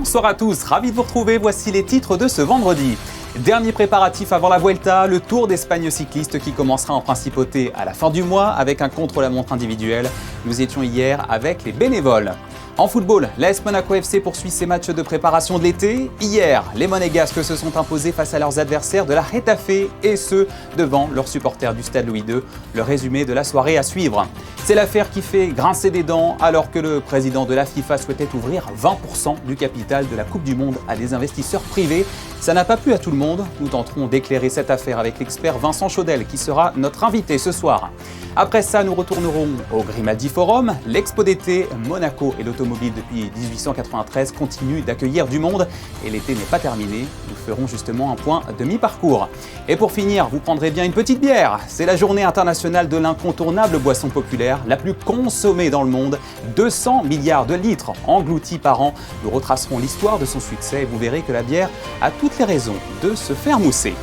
Bonsoir à tous, ravi de vous retrouver, voici les titres de ce vendredi. Dernier préparatif avant la Vuelta, le Tour d'Espagne cycliste qui commencera en principauté à la fin du mois avec un contre-la-montre individuel. Nous étions hier avec les bénévoles. En football, l'AS Monaco FC poursuit ses matchs de préparation de l'été. Hier, les Monégasques se sont imposés face à leurs adversaires de la Getafe et ce, devant leurs supporters du stade Louis II. Le résumé de la soirée à suivre. C'est l'affaire qui fait grincer des dents alors que le président de la FIFA souhaitait ouvrir 20% du capital de la Coupe du Monde à des investisseurs privés. Ça n'a pas plu à tout le monde. Nous tenterons d'éclairer cette affaire avec l'expert Vincent Chaudel qui sera notre invité ce soir. Après ça, nous retournerons au Grimaldi Forum. L'expo d'été Monaco et l'automobile depuis 1893 continue d'accueillir du monde et l'été n'est pas terminé. Nous ferons justement un point de mi-parcours. Et pour finir, vous prendrez bien une petite bière. C'est la journée internationale de l'incontournable boisson populaire, la plus consommée dans le monde. 200 milliards de litres engloutis par an. Nous retracerons l'histoire de son succès et vous verrez que la bière a toutes les raisons de se faire mousser.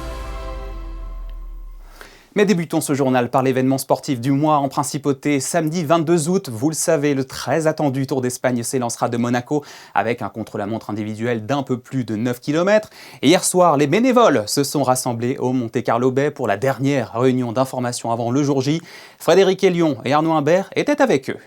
Mais débutons ce journal par l'événement sportif du mois en principauté. Samedi 22 août, vous le savez, le très attendu Tour d'Espagne s'élancera de Monaco avec un contre-la-montre individuel d'un peu plus de 9 km. Et hier soir, les bénévoles se sont rassemblés au Monte Carlo Bay pour la dernière réunion d'information avant le jour J. Frédéric Elion et Arnaud Imbert étaient avec eux.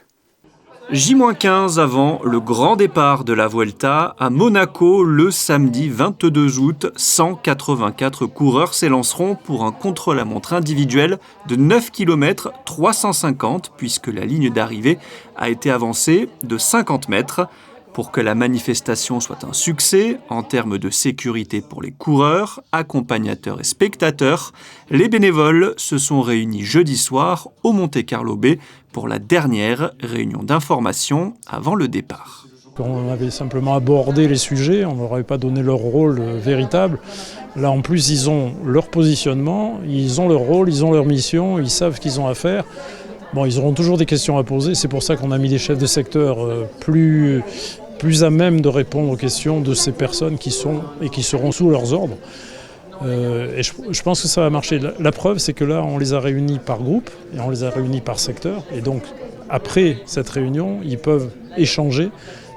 J-15 avant le grand départ de la Vuelta à Monaco le samedi 22 août. 184 coureurs s'élanceront pour un contre-la-montre individuel de 9 km 350 puisque la ligne d'arrivée a été avancée de 50 mètres. Pour que la manifestation soit un succès en termes de sécurité pour les coureurs, accompagnateurs et spectateurs, les bénévoles se sont réunis jeudi soir au Monte Carlo Bay pour la dernière réunion d'information avant le départ. On avait simplement abordé les sujets, on ne leur avait pas donné leur rôle véritable. Là en plus ils ont leur positionnement, ils ont leur rôle, ils ont leur mission, ils savent ce qu'ils ont à faire. Bon, ils auront toujours des questions à poser, c'est pour ça qu'on a mis des chefs de secteur plus à même de répondre aux questions de ces personnes qui sont et qui seront sous leurs ordres. Et je pense que ça va marcher. La preuve, c'est que là, on les a réunis par groupe et on les a réunis par secteur. Et donc, après cette réunion, ils peuvent échanger,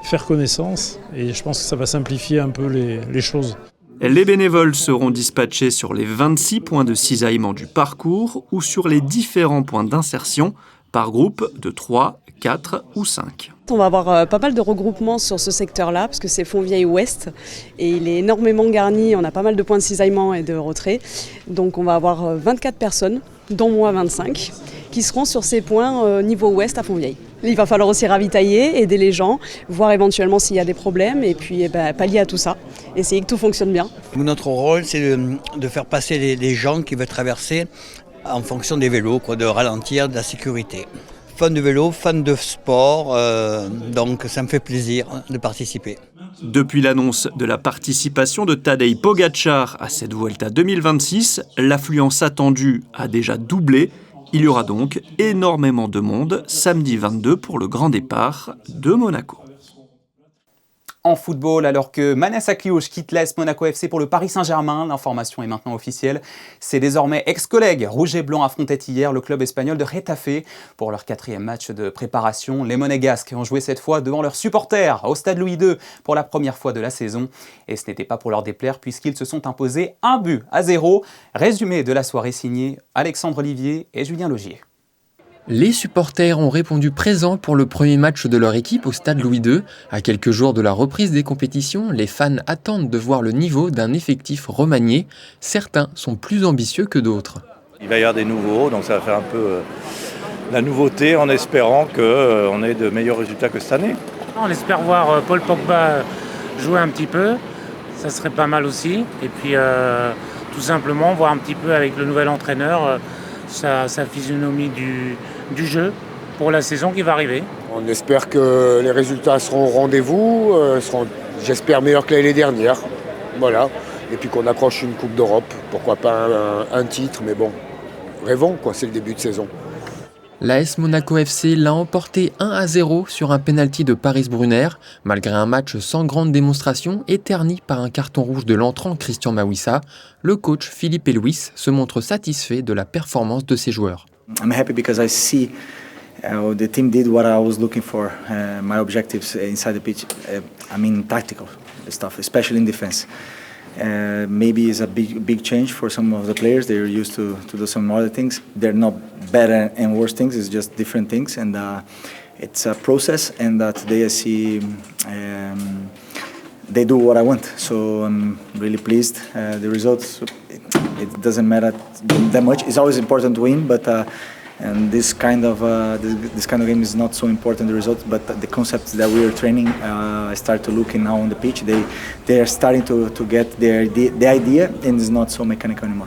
faire connaissance et je pense que ça va simplifier un peu les choses. Les bénévoles seront dispatchés sur les 26 points de cisaillement du parcours ou sur les différents points d'insertion par groupe de 3, 4 ou 5. On va avoir pas mal de regroupements sur ce secteur-là parce que c'est Fontvieille-Ouest et il est énormément garni, on a pas mal de points de cisaillement et de retrait. Donc on va avoir 24 personnes, dont moi 25, qui seront sur ces points niveau ouest à Fontvieille. Il va falloir aussi ravitailler, aider les gens, voir éventuellement s'il y a des problèmes et puis pallier à tout ça, essayer que tout fonctionne bien. Notre rôle, c'est de faire passer les gens qui veulent traverser en fonction des vélos, de ralentir, de la sécurité. Fan de vélo, fan de sport, donc ça me fait plaisir de participer. Depuis l'annonce de la participation de Tadej Pogačar à cette Vuelta 2026, l'affluence attendue a déjà doublé. Il y aura donc énormément de monde samedi 22 pour le grand départ de Monaco. En football, alors que Manassa Kliouch quitte l'AS Monaco FC pour le Paris Saint-Germain, l'information est maintenant officielle. Ses désormais ex-collègues rouge et blanc affrontaient hier le club espagnol de Getafe pour leur 4e match de préparation. Les Monégasques ont joué cette fois devant leurs supporters au stade Louis II pour la première fois de la saison. Et ce n'était pas pour leur déplaire puisqu'ils se sont imposés 1-0. Résumé de la soirée signé Alexandre Olivier et Julien Logier. Les supporters ont répondu présents pour le premier match de leur équipe au stade Louis II. À quelques jours de la reprise des compétitions, les fans attendent de voir le niveau d'un effectif remanié. Certains sont plus ambitieux que d'autres. Il va y avoir des nouveaux, donc ça va faire un peu la nouveauté en espérant qu'on ait de meilleurs résultats que cette année. On espère voir Paul Pogba jouer un petit peu, ça serait pas mal aussi. Et puis tout simplement voir un petit peu avec le nouvel entraîneur sa physionomie du jeu pour la saison qui va arriver. On espère que les résultats seront au rendez-vous, seront, j'espère, meilleurs que l'année dernière. Voilà. Et puis qu'on accroche une Coupe d'Europe, pourquoi pas un titre, mais bon, rêvons, c'est le début de saison. L'AS Monaco FC l'a emporté 1-0 sur un pénalty de Paris Brunner, malgré un match sans grande démonstration et terni par un carton rouge de l'entrant Christian Mawissa. Le coach Philippe Elouis se montre satisfait de la performance de ses joueurs. I'm happy because I see the team did what I was looking for. My objectives inside the pitch, tactical. stuff, especially in defense. Maybe it's a big change for some of the players. They're used to do some other things. They're not better and worse things. It's just different things, and it's a process. And today I see they do what I want. So I'm really pleased. The results, it doesn't matter that much. It's always important to win, but. And this kind of game is not so important, the results, but the concepts that we are training, I start to look now on the pitch. They are starting to get the idea, and it's not so mechanical anymore.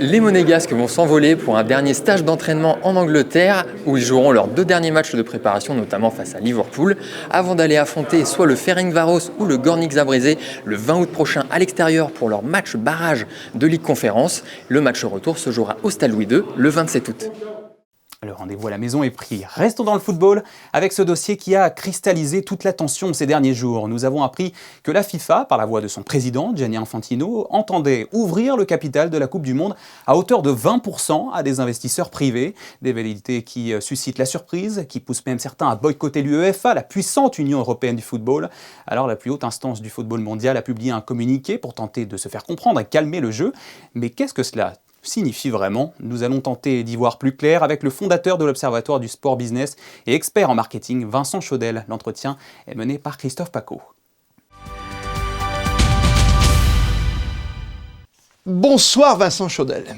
Les Monégasques vont s'envoler pour un dernier stage d'entraînement en Angleterre où ils joueront leurs 2 derniers matchs de préparation, notamment face à Liverpool, avant d'aller affronter soit le Ferencváros ou le Gornik Zabrze le 20 août prochain à l'extérieur pour leur match barrage de Ligue Conférence. Le match retour se jouera au Stade Louis II le 27 août. Le rendez-vous à la maison est pris. Restons dans le football avec ce dossier qui a cristallisé toute l'attention ces derniers jours. Nous avons appris que la FIFA, par la voix de son président, Gianni Infantino, entendait ouvrir le capital de la Coupe du Monde à hauteur de 20% à des investisseurs privés. Des velléités qui suscitent la surprise, qui poussent même certains à boycotter l'UEFA, la puissante Union européenne du football. Alors la plus haute instance du football mondial a publié un communiqué pour tenter de se faire comprendre et calmer le jeu. Mais qu'est-ce que cela signifie vraiment? Nous allons tenter d'y voir plus clair avec le fondateur de l'Observatoire du sport business et expert en marketing, Vincent Chaudel. L'entretien est mené par Christophe Paco. Bonsoir Vincent Chaudel.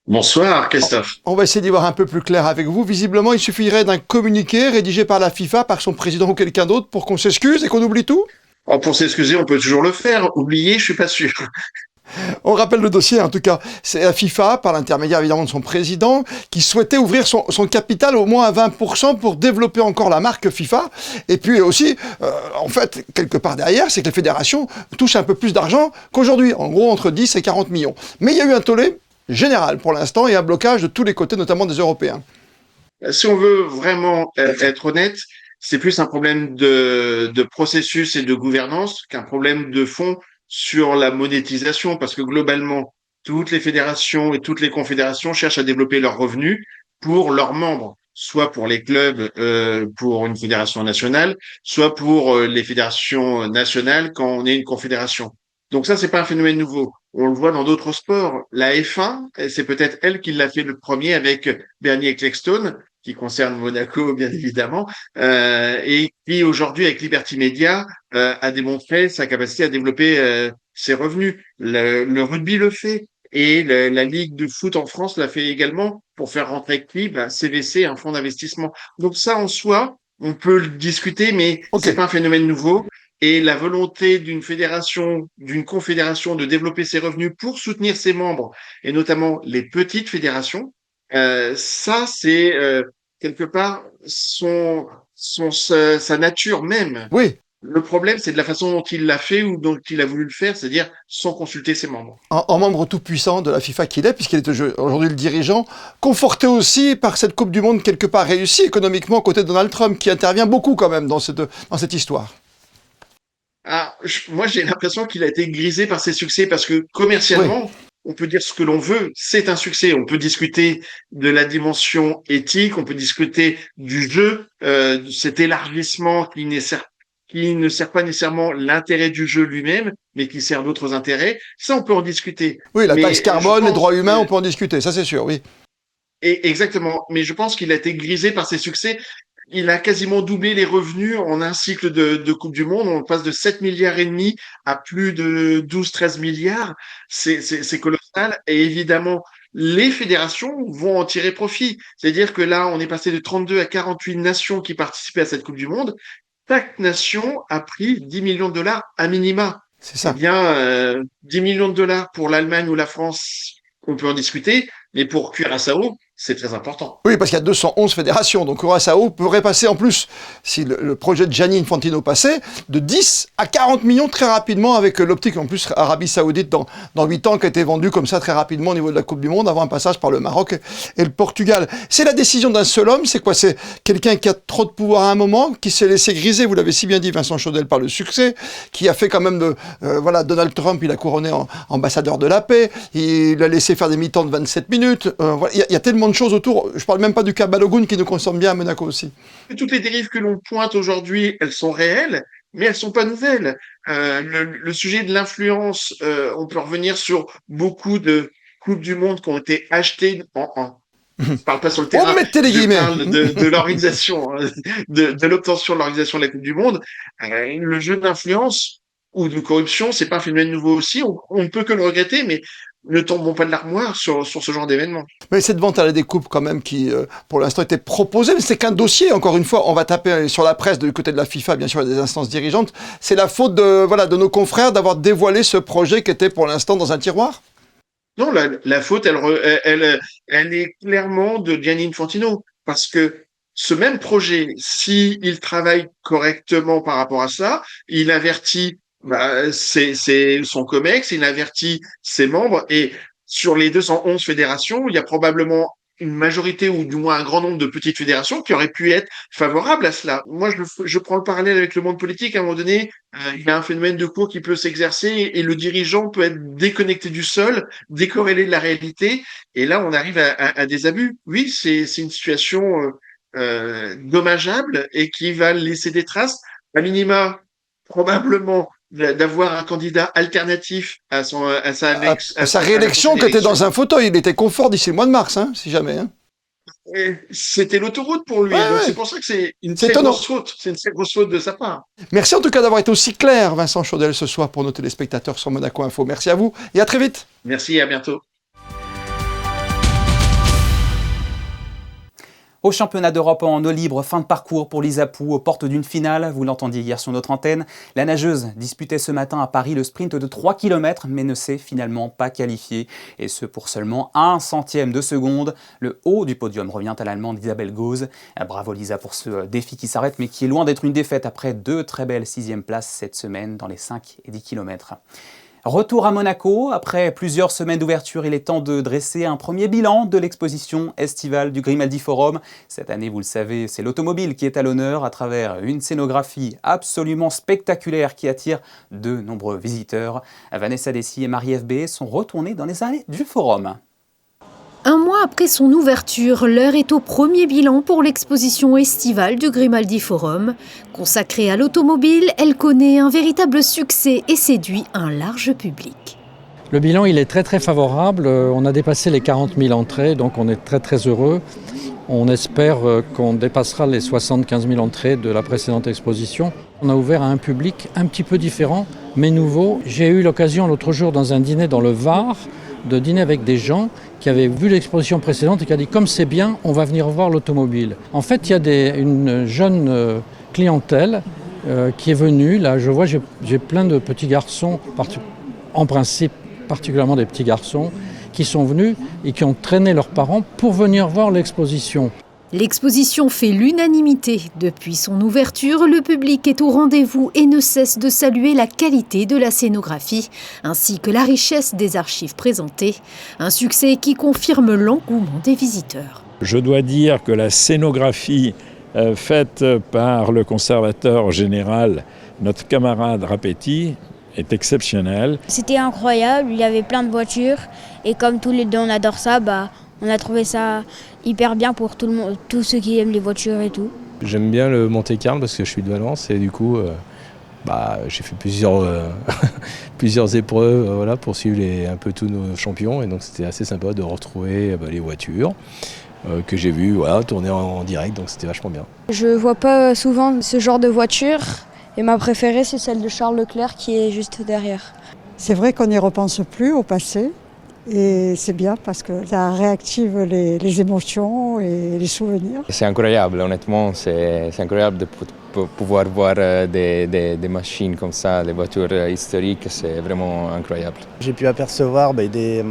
Bonsoir Christophe. On va essayer d'y voir un peu plus clair avec vous. Visiblement, il suffirait d'un communiqué rédigé par la FIFA, par son président ou quelqu'un d'autre pour qu'on s'excuse et qu'on oublie tout? Oh, pour s'excuser, on peut toujours le faire. Oublier, je suis pas sûr. On rappelle le dossier, en tout cas, c'est la FIFA, par l'intermédiaire évidemment de son président, qui souhaitait ouvrir son capital au moins à 20% pour développer encore la marque FIFA. Et puis aussi, en fait, quelque part derrière, c'est que les fédérations touchent un peu plus d'argent qu'aujourd'hui, en gros entre 10 et 40 millions. Mais il y a eu un tollé général pour l'instant et un blocage de tous les côtés, notamment des Européens. Si on veut vraiment être honnête, c'est plus un problème de processus et de gouvernance qu'un problème de fond sur la monétisation, parce que globalement, toutes les fédérations et toutes les confédérations cherchent à développer leurs revenus pour leurs membres, soit pour les clubs pour une fédération nationale, soit pour les fédérations nationales quand on est une confédération. Donc ça, c'est pas un phénomène nouveau. On le voit dans d'autres sports. La F1, c'est peut-être elle qui l'a fait le premier avec Bernie Ecclestone, qui concerne Monaco, bien évidemment, et qui aujourd'hui, avec Liberty Media, a démontré sa capacité à développer ses revenus. Le rugby le fait, et la Ligue de foot en France l'a fait également pour faire rentrer CVC, un fonds d'investissement. Donc ça, en soi, on peut le discuter, mais c'est pas un phénomène nouveau. Et la volonté d'une fédération, d'une confédération de développer ses revenus pour soutenir ses membres, et notamment les petites fédérations, ça, c'est quelque part sa nature même. Oui. Le problème, c'est de la façon dont il l'a fait ou dont il a voulu le faire, c'est-à-dire sans consulter ses membres. En membre tout-puissant de la FIFA qu'il est, puisqu'il est aujourd'hui le dirigeant, conforté aussi par cette Coupe du Monde quelque part réussie économiquement aux côtés de Donald Trump, qui intervient beaucoup quand même dans cette histoire. Ah, moi, j'ai l'impression qu'il a été grisé par ses succès parce que commercialement, on peut dire ce que l'on veut, c'est un succès. On peut discuter de la dimension éthique, on peut discuter du jeu, cet élargissement qui ne sert pas nécessairement l'intérêt du jeu lui-même, mais qui sert d'autres intérêts. Ça, on peut en discuter. Oui, la taxe carbone, les droits humains, on peut en discuter, ça c'est sûr, oui. Et exactement. Mais je pense qu'il a été grisé par ses succès. Il a quasiment doublé les revenus en un cycle de Coupe du Monde. On passe de 7 milliards et demi à plus de 12-13 milliards. C'est colossal. Et évidemment, les fédérations vont en tirer profit. C'est-à-dire que là, on est passé de 32 à 48 nations qui participaient à cette Coupe du Monde. Chaque nation a pris 10 millions de dollars à minima. C'est ça. Eh bien, 10 millions de dollars pour l'Allemagne ou la France, on peut en discuter. Mais pour Curaçao, c'est très important. Oui, parce qu'il y a 211 fédérations, donc Curaçao pourrait passer en plus, si le projet de Gianni Infantino passait, de 10 à 40 millions très rapidement avec l'optique en plus Arabie Saoudite dans 8 ans qui a été vendue comme ça très rapidement au niveau de la Coupe du Monde avant un passage par le Maroc et le Portugal. C'est la décision d'un seul homme, c'est quoi? C'est quelqu'un qui a trop de pouvoir à un moment, qui s'est laissé griser, vous l'avez si bien dit Vincent Chaudel, par le succès, qui a fait quand même Donald Trump, il a couronné ambassadeur de la paix, il a laissé faire des mi-temps de 27 minutes, il y a tellement de choses autour, je parle même pas du cas Balogun qui nous consomme bien à Monaco aussi. Toutes les dérives que l'on pointe aujourd'hui, elles sont réelles, mais elles sont pas nouvelles. Le sujet de l'influence, on peut revenir sur beaucoup de coupes du monde qui ont été achetées je parle pas sur le terrain, je parle de l'organisation, de l'obtention de l'organisation de la Coupe du Monde. Le jeu d'influence ou de corruption, c'est pas un phénomène nouveau aussi. On ne peut que le regretter, mais ne tombons pas de l'armoire sur ce genre d'événement. Mais cette vente à la découpe quand même qui, pour l'instant, était proposée, mais c'est qu'un dossier, encore une fois, on va taper sur la presse du côté de la FIFA, bien sûr, et des instances dirigeantes. C'est la faute de nos confrères d'avoir dévoilé ce projet qui était pour l'instant dans un tiroir? Non, la faute, elle est clairement de Gianni Infantino, parce que ce même projet, s'il travaille correctement par rapport à ça, il avertit son COMEX, il avertit ses membres, et sur les 211 fédérations, il y a probablement une majorité ou du moins un grand nombre de petites fédérations qui auraient pu être favorables à cela. Moi, je prends le parallèle avec le monde politique. À un moment donné, il y a un phénomène de cours qui peut s'exercer et le dirigeant peut être déconnecté du sol, décorrélé de la réalité. Et là, on arrive à des abus. Oui, c'est une situation dommageable et qui va laisser des traces. À minima, probablement d'avoir un candidat alternatif à sa réélection qui était dans un fauteuil. Il était confort d'ici le mois de mars, hein, si jamais. Hein. C'était l'autoroute pour lui. Donc c'est pour ça que c'est une très grosse faute. C'est une très grosse faute de sa part. Merci en tout cas d'avoir été aussi clair, Vincent Chaudel, ce soir pour nos téléspectateurs sur Monaco Info. Merci à vous et à très vite. Merci, à bientôt. Au championnat d'Europe en eau libre, fin de parcours pour Lisa Pou aux portes d'une finale. Vous l'entendiez hier sur notre antenne. La nageuse disputait ce matin à Paris le sprint de 3 km, mais ne s'est finalement pas qualifiée. Et ce pour seulement 1 centième de seconde. Le haut du podium revient à l'Allemande Isabelle Gauze. Bravo Lisa pour ce défi qui s'arrête, mais qui est loin d'être une défaite après 2 très belles 6e places cette semaine dans les 5 et 10 km. Retour à Monaco, après plusieurs semaines d'ouverture, il est temps de dresser un premier bilan de l'exposition estivale du Grimaldi Forum. Cette année, vous le savez, c'est l'automobile qui est à l'honneur à travers une scénographie absolument spectaculaire qui attire de nombreux visiteurs. Vanessa Dessy et Marie FB sont retournées dans les allées du Forum. Un mois après son ouverture, l'heure est au premier bilan pour l'exposition estivale du Grimaldi Forum. Consacrée à l'automobile, elle connaît un véritable succès et séduit un large public. Le bilan il est très très favorable. On a dépassé les 40 000 entrées, donc on est très très heureux. On espère qu'on dépassera les 75 000 entrées de la précédente exposition. On a ouvert à un public un petit peu différent, mais nouveau. J'ai eu l'occasion l'autre jour dans un dîner dans le Var de dîner avec des gens qui avaient vu l'exposition précédente et qui a dit comme c'est bien, on va venir voir l'automobile. En fait, il y a une jeune clientèle qui est venue. Là, je vois, j'ai plein de petits garçons, en principe particulièrement des petits garçons, qui sont venus et qui ont traîné leurs parents pour venir voir l'exposition. L'exposition fait l'unanimité. Depuis son ouverture, le public est au rendez-vous et ne cesse de saluer la qualité de la scénographie, ainsi que la richesse des archives présentées. Un succès qui confirme l'engouement des visiteurs. Je dois dire que la scénographie faite par le conservateur général, notre camarade Rapetti, est exceptionnelle. C'était incroyable, il y avait plein de voitures et comme tous les deux on adore ça, on a trouvé ça hyper bien pour tout le monde, tous ceux qui aiment les voitures et tout. J'aime bien le Monte-Carlo parce que je suis de Valence et du coup j'ai fait plusieurs épreuves pour suivre un peu tous nos champions et donc c'était assez sympa de retrouver les voitures que j'ai vues tourner en direct, donc c'était vachement bien. Je vois pas souvent ce genre de voiture et ma préférée c'est celle de Charles Leclerc qui est juste derrière. C'est vrai qu'on n'y repense plus au passé. Et c'est bien parce que ça réactive les émotions et les souvenirs. C'est incroyable, honnêtement, c'est incroyable de pouvoir voir des machines comme ça, des voitures historiques, c'est vraiment incroyable. J'ai pu apercevoir des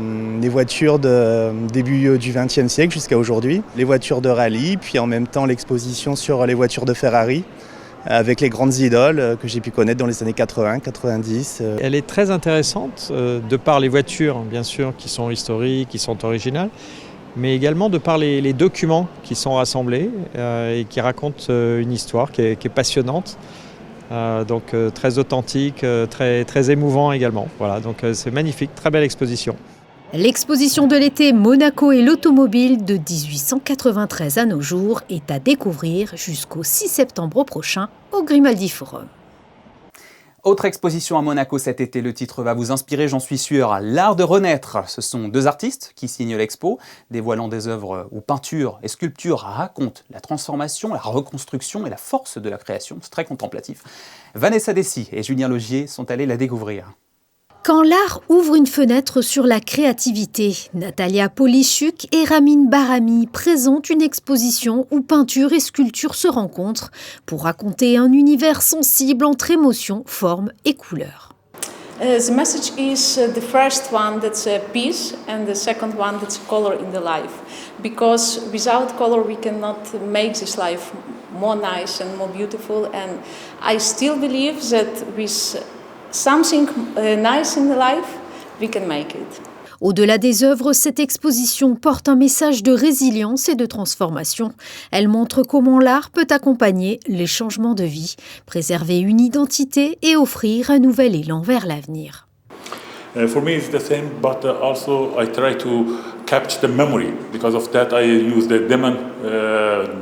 voitures de début du XXe siècle jusqu'à aujourd'hui, les voitures de rallye, puis en même temps l'exposition sur les voitures de Ferrari, avec les grandes idoles que j'ai pu connaître dans les années 80, 90. Elle est très intéressante de par les voitures, bien sûr, qui sont historiques, qui sont originales, mais également de par les documents qui sont rassemblés et qui racontent une histoire qui est passionnante, donc très authentique, très émouvant également. Voilà, donc c'est magnifique, très belle exposition. L'exposition de l'été Monaco et l'automobile de 1893 à nos jours est à découvrir jusqu'au 6 septembre prochain au Grimaldi Forum. Autre exposition à Monaco cet été, le titre va vous inspirer, j'en suis sûr. L'art de renaître, ce sont 2 artistes qui signent l'expo, dévoilant des œuvres où peinture et sculpture racontent la transformation, la reconstruction et la force de la création. C'est très contemplatif. Vanessa Dessy et Julien Logier sont allés la découvrir. Quand l'art ouvre une fenêtre sur la créativité, Natalia Polichuk et Ramin Barami présentent une exposition où peinture et sculpture se rencontrent pour raconter un univers sensible entre émotions, formes et couleurs. The message is the first one that's peace and the second one that's color in the life. Because without color we cannot make this life more nice and more beautiful. And I still believe that with something nice in the life, we can make it. Au-delà des œuvres, cette exposition porte un message de résilience et de transformation. Elle montre comment l'art peut accompagner les changements de vie, préserver une identité et offrir un nouvel élan vers l'avenir. For me, it's the same, but also I try to capture the memory. Because of that, I use the diamond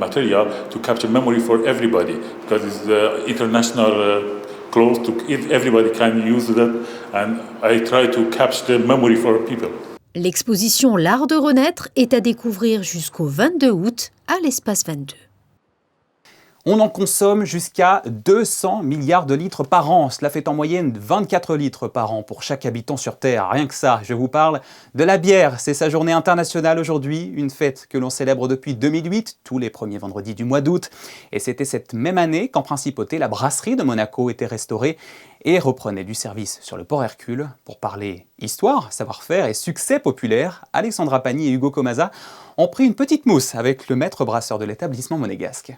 material to capture memory for everybody. Because it's international close to everybody can use that, and I try to capture the memory for people. L'exposition L'Art de Renaître est à découvrir jusqu'au 22 août à l'Espace 22. On en consomme jusqu'à 200 milliards de litres par an. Cela fait en moyenne 24 litres par an pour chaque habitant sur Terre. Rien que ça, je vous parle de la bière. C'est sa journée internationale aujourd'hui, une fête que l'on célèbre depuis 2008, tous les premiers vendredis du mois d'août. Et c'était cette même année qu'en principauté, la brasserie de Monaco était restaurée et reprenait du service sur le port Hercule. Pour parler histoire, savoir-faire et succès populaire, Alexandra Pagny et Hugo Comasa ont pris une petite mousse avec le maître brasseur de l'établissement monégasque.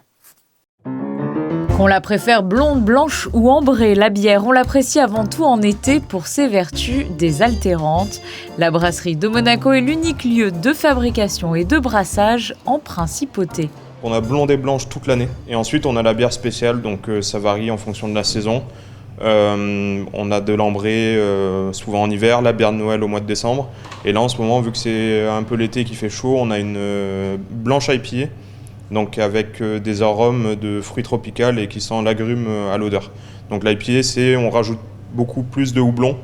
Qu'on la préfère blonde, blanche ou ambrée, la bière, on l'apprécie avant tout en été pour ses vertus désaltérantes. La brasserie de Monaco est l'unique lieu de fabrication et de brassage en principauté. On a blonde et blanche toute l'année et ensuite on a la bière spéciale, donc ça varie en fonction de la saison. On a de l'ambrée souvent en hiver, la bière de Noël au mois de décembre. Et là en ce moment, vu que c'est un peu l'été qui fait chaud, on a une blanche IPA. Donc avec des arômes de fruits tropicaux et qui sent l'agrume à l'odeur. Donc l'IPA, on rajoute beaucoup plus de houblon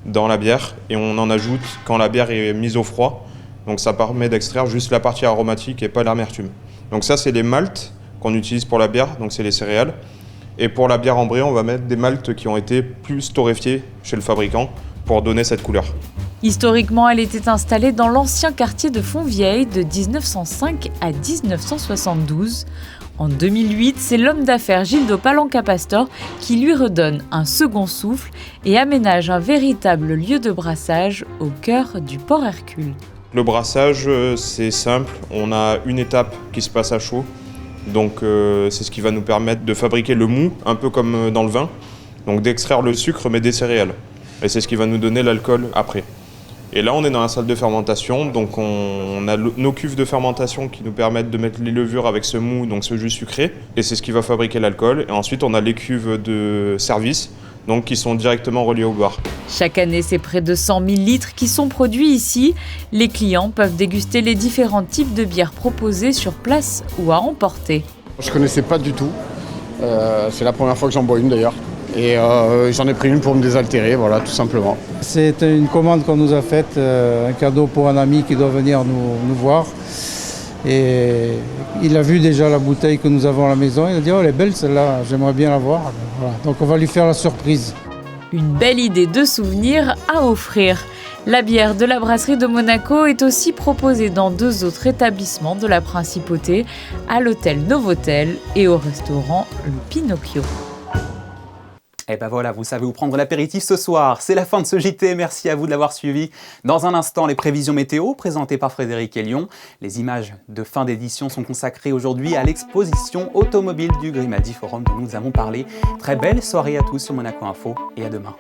dans la bière et on en ajoute quand la bière est mise au froid. Donc ça permet d'extraire juste la partie aromatique et pas l'amertume. Donc ça, c'est les maltes qu'on utilise pour la bière, donc c'est les céréales. Et pour la bière ambrée, on va mettre des maltes qui ont été plus torréfiés chez le fabricant pour donner cette couleur. Historiquement, elle était installée dans l'ancien quartier de Fontvieille de 1905 à 1972. En 2008, c'est l'homme d'affaires Gildo Palanca-Pastor qui lui redonne un second souffle et aménage un véritable lieu de brassage au cœur du port Hercule. Le brassage, c'est simple. On a une étape qui se passe à chaud. Donc c'est ce qui va nous permettre de fabriquer le mou, un peu comme dans le vin. Donc d'extraire le sucre mais des céréales. Et c'est ce qui va nous donner l'alcool après. Et là, on est dans la salle de fermentation, donc on a nos cuves de fermentation qui nous permettent de mettre les levures avec ce mou, donc ce jus sucré, et c'est ce qui va fabriquer l'alcool. Et ensuite, on a les cuves de service, donc qui sont directement reliées au bar. Chaque année, c'est près de 100 000 litres qui sont produits ici. Les clients peuvent déguster les différents types de bières proposées sur place ou à emporter. Je ne connaissais pas du tout. C'est la première fois que j'en bois une d'ailleurs. Et j'en ai pris une pour me désaltérer, voilà, tout simplement. C'est une commande qu'on nous a faite, un cadeau pour un ami qui doit venir nous voir. Et il a vu déjà la bouteille que nous avons à la maison. Il a dit « Oh, elle est belle celle-là, j'aimerais bien la voir. » Voilà. Donc on va lui faire la surprise. Une belle idée de souvenir à offrir. La bière de la brasserie de Monaco est aussi proposée dans 2 autres établissements de la principauté, à l'hôtel Novotel et au restaurant Le Pinocchio. Et ben voilà, vous savez où prendre l'apéritif ce soir. C'est la fin de ce JT, merci à vous de l'avoir suivi. Dans un instant, les prévisions météo présentées par Frédéric Hélion. Les images de fin d'édition sont consacrées aujourd'hui à l'exposition automobile du Grimadi Forum dont nous avons parlé. Très belle soirée à tous sur Monaco Info et à demain.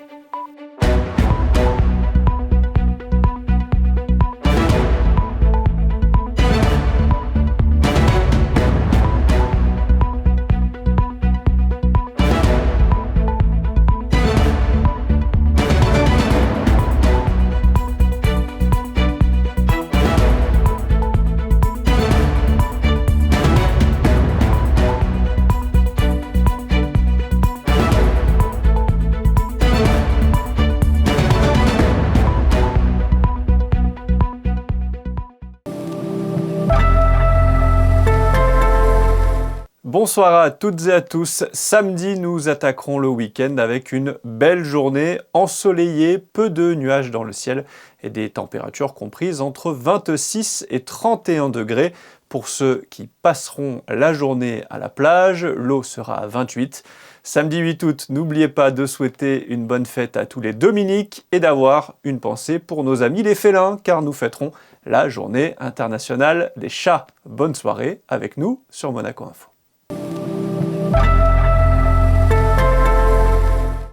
Bonsoir à toutes et à tous. Samedi, nous attaquerons le week-end avec une belle journée ensoleillée, peu de nuages dans le ciel et des températures comprises entre 26 et 31 degrés. Pour ceux qui passeront la journée à la plage, l'eau sera à 28. Samedi 8 août, n'oubliez pas de souhaiter une bonne fête à tous les Dominiques et d'avoir une pensée pour nos amis les félins, car nous fêterons la journée internationale des chats. Bonne soirée avec nous sur Monaco Info.